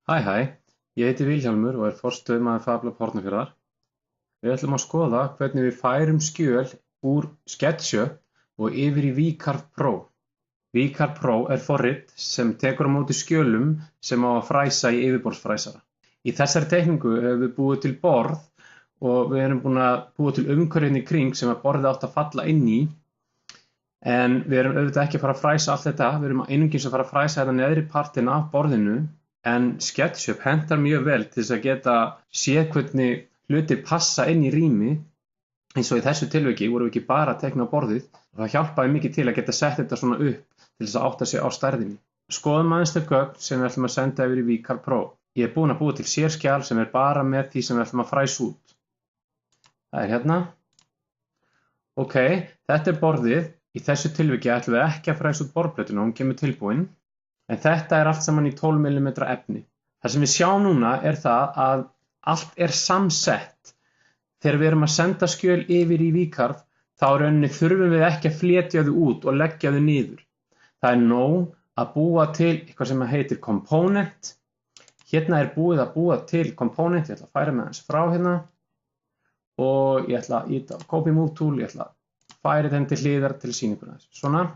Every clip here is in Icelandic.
Hæ, ég heiti Vilhjálmur og er forstöðumaður Fablab Hornafjarðar. Við ætlum að skoða hvernig við færum skjöl úr SketchUp og yfir í VCarve Pro. VCarve Pro er forrit sem tekur á móti skjölum sem á að fræsa í yfirborðsfræsara. Í þessari teikningu höfum við búið til borð og við erum búin að búa til umhverfið í kring sem að borðið átt að falla inn í. En við erum auðvitað ekki að fara að fræsa allt þetta, við erum einungis að fara að fræsa þetta neðri partinn af borðinu. En SketchUp hentar mjög vel til þess að geta séð hvernig hlutir passa inn í rými. Eins og í þessu tilviki vorum við ekki bara að teikna á borðið. Það hjálpaði mikið til að geta sett þetta svona upp til þess að átta sig á stærðinni. Skoðum aðeins þau gögn sem við ætlum að senda yfir í VCarve Pro. Ég er búinn að búa til sérskjal sem er bara með því sem við ætlum að fræsa út. Það er hérna. Ok, þetta er borðið. Í þessu tilviki ætlum við ekki að fræsa út borðplötuna, hún kemur tilbúin. En þetta er allt saman í 12 mm efni. Það sem við sjáum núna er það að allt er samsett. Þegar við erum að senda skjöl yfir í VCarve, þá rauninni þurfum við ekki að fletja þau út og leggja þau niður. Það er nóg að búa til eitthvað sem heitir component. Hérna er búið að búa til component, ég ætla að færa með hans frá hérna. Og ég ætla að íta á copy move tool, ég ætla að færa þeim til hliðar til sýninguna. Svona.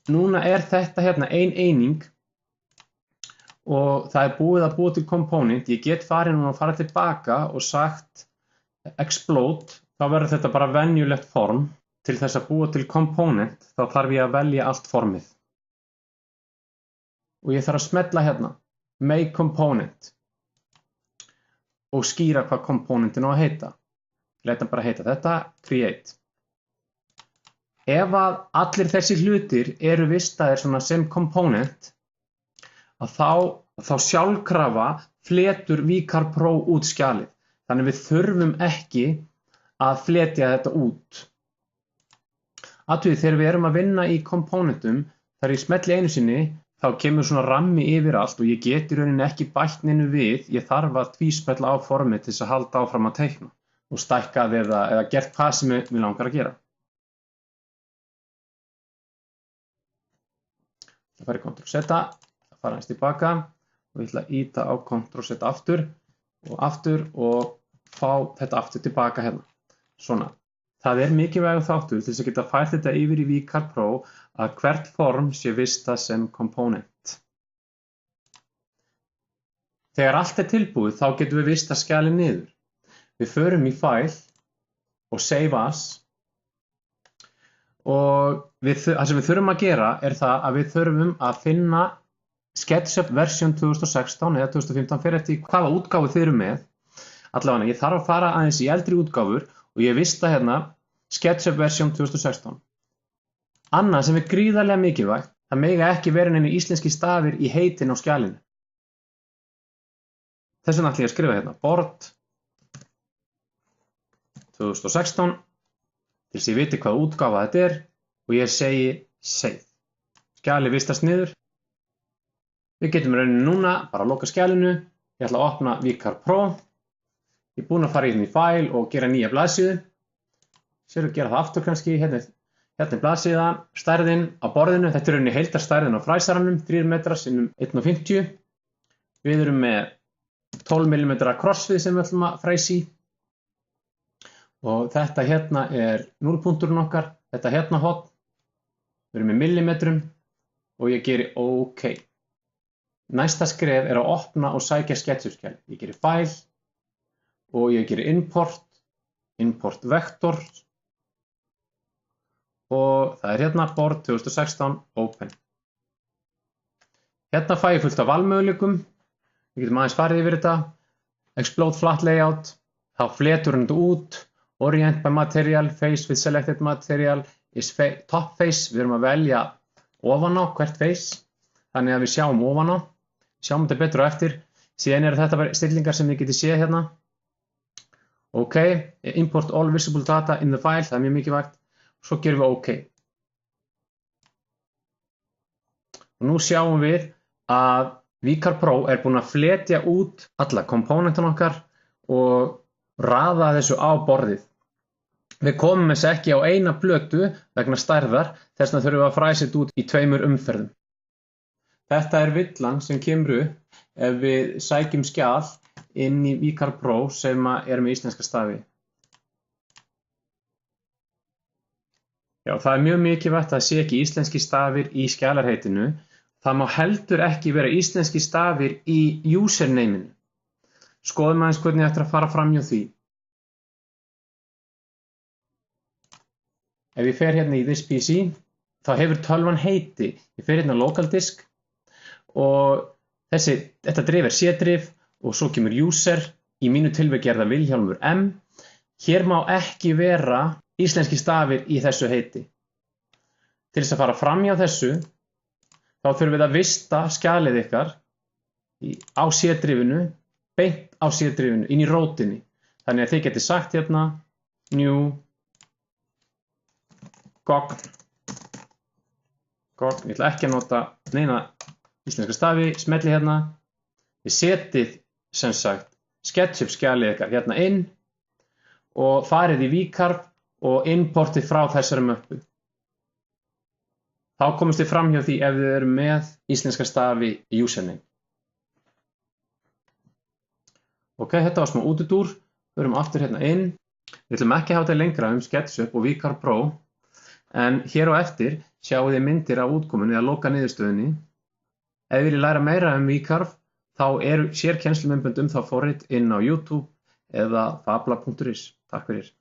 Núna er þetta hérna ein eining og það er búið að búa til component. Ég get farið núna að fara tilbaka og sagt explode, þá verður þetta bara venjulegt form. Til þess að búa til component þá þarf ég að velja allt formið. Og ég þarf að smella hérna, make component og skýra hvað componentin á að heita. Ég læt hann bara heita þetta, create. Ef að allir þessi hlutir eru vistaðir svona sem component, að þá sjálfkrafa fletur VCarve Pro út skjalið. Þannig við þurfum ekki að fletja þetta út. Athugið, þegar við erum að vinna í componentum, þegar ég smelli einu sinni, þá kemur svona rammi yfir allt og ég get í rauninni ekki bætt neinu við. Ég þarf að tvíspella á formið til þess að halda áfram að teikna og stækkað eða gert hvað sem við langar að gera. Það fara í Ctrl-Z, það fara hans tilbaka og ég ætla að íta á Ctrl-Z aftur og fá þetta aftur tilbaka hérna. Svona. Það er mikilvægur þáttur til þess að geta fært þetta yfir í VCarve Pro að hvert form sé vistað sem component. Þegar allt er tilbúið þá getum við vistað skjalið niður. Við förum í File og Save As. Og það sem við þurfum að gera er það að við þurfum að finna SketchUp version 2016 eða 2015 fyrir eftir hvaða útgáfu þið eru með. Allavega, ég þarf að fara aðeins í eldri útgáfur og ég vista hérna SketchUp version 2016. Annað sem er gríðarlega mikilvægt, það mega ekki vera neinu íslenski stafir í heitin á skjalinu. Þess vegna ætla ég að skrifa hérna board 2016 til þess að ég viti hvaða útgáfa þetta er og ég segi save. Skjalið vistast niður. Við getum rauninni núna bara að loka skjalinu. Ég ætla að opna VCarve Pro. Ég er búinn að fara í File og gera nýja blaðsíðu. Sér að gera það aftur kannski. Hérna er blaðsíða, stærðin á borðinu. Þetta er rauninni heildarstærðin á fræsaranum, 3 metrar sinnum 1,50. Við erum með 12 mm crossfið sem við ætlum að fræsa í. Og þetta hérna er núllpunkturinn okkar, þetta hérna hotn, við erum með millimetrum og ég geri OK. Næsta skref er að opna og sækja SketchUp-skjal. Ég geri File og ég geri Import Vector og það er hérna board 2016 Open. Hérna fæ ég fullt af valmöguleikum, við getum aðeins farið yfir þetta, Explode Flat Layout, þá fletur hann þetta út. Orient by material, face with selected material is top face. Við erum að velja ofan á hvert face, þannig að við sjáum ofan á. Sjáum þetta betur á eftir. Síðan eru þetta stillingar sem við getum séð hérna. OK, import all visible data in the file, það er mjög mikilvægt. Svo gerum við OK. Og nú sjáum við að VCarve Pro er búinn að fletja út alla komponentin okkar og raða þessu á borðið. Við komum þessu ekki á eina plötu vegna stærðar, þess vegna þurfum við að fræsa þetta út í 2 umferðum. Þetta er villan sem kemur upp ef við sækjum skjal inn í VCarve Pro sem er með íslenska stafi. Já, það er mjög mikilvægt að það sé ekki íslenski stafir í skjalarheitinu. Það má heldur ekki vera íslenski stafir í usernameinu. Skoðum aðeins hvernig þetta er að fara fram hjá því. Ef ég fer hérna í This PC, þá hefur tölvan heiti. Ég fer hérna á local disk og þetta drif er C-drif og svo kemur user. Í mínu tilviki er það Vilhjálmur M. Hér má ekki vera íslenski stafir í þessu heiti. Til þess að fara fram hjá þessu, þá þurfum við að vista skjalið ykkar á C-drifinu, beint á C-drifinu, inn í rótinni. Þannig að þið getið sagt hérna, new, gogn, ég ætla ekki að nota neina íslenska stafi, smelli hérna, þið setið sem sagt SketchUp skjalið ykkar hérna inn og farið í VCarve og importið frá þessari möppu. Þá komumst þið fram hjá því ef þið eru með íslenska stafi í username. Ok, þetta var smá útúrdúr. Förum aftur hérna inn. Við ætlum ekki að hafa þetta lengra SketchUp og VCarve Pro, en hér á eftir sjáum þið myndir af útkomunni eða loka niðurstöðunni. Ef þið viljið læra meira VCarve, þá eru sérkennslumyndbönd þá forrit inn á YouTube eða fabla.is. Takk fyrir.